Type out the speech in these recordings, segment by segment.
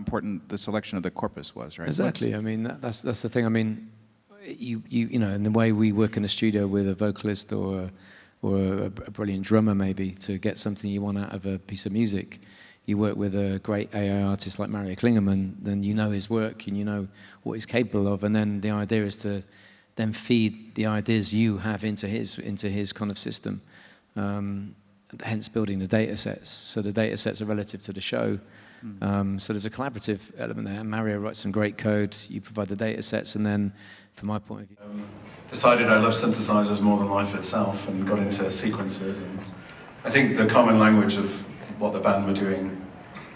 important the selection of the corpus was, right? Exactly. I mean, that's the thing. I mean, you know, in the way we work in a studio with a vocalist or a brilliant drummer, maybe, to get something you want out of a piece of music. You work with a great AI artist like Mario Klingerman, then you know his work and you know what he's capable of, and then the idea is to then feed the ideas you have into his kind of system. Hence building the data sets. So the data sets are relative to the show. So there's a collaborative element there. Mario writes some great code, you provide the data sets, and then, from my point of view... Decided I love synthesizers more than life itself and got into sequencers. And I think the common language of what the band were doing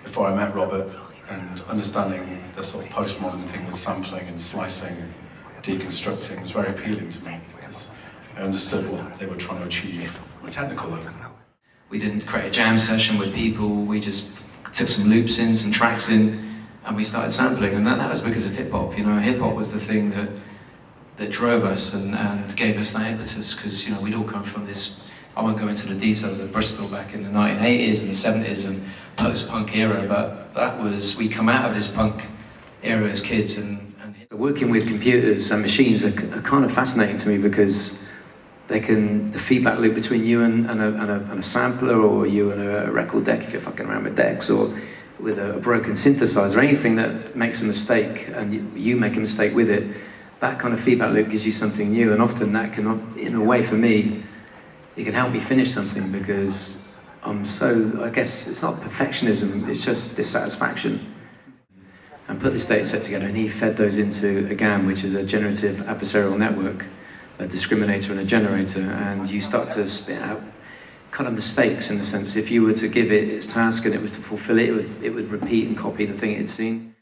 before I met Robert and understanding the sort of postmodern thing with sampling and slicing, deconstructing was very appealing to me because I understood what they were trying to achieve from a technical level. We didn't create a jam session with people, we just took some loops in, some tracks in, and we started sampling, and that was because of hip-hop. You know, hip-hop was the thing that drove us and gave us that impetus, because, you know, we'd all come from this, I won't go into the details of Bristol back in the 1980s and the 70s and post-punk era, but that was, we come out of this punk era as kids, and working with computers and machines are kind of fascinating to me, because the feedback loop between you and a sampler, or you and a record deck, if you're fucking around with decks, or with a broken synthesizer, anything that makes a mistake and you make a mistake with it, that kind of feedback loop gives you something new, and often that can, in a way for me, it can help me finish something, because I'm so, I guess it's not perfectionism, it's just dissatisfaction. And put this data set together, and he fed those into a GAN, which is a generative adversarial network, a discriminator and a generator, and you start to spit out kind of mistakes, in the sense if you were to give it its task and it was to fulfill it, it would repeat and copy the thing it had seen.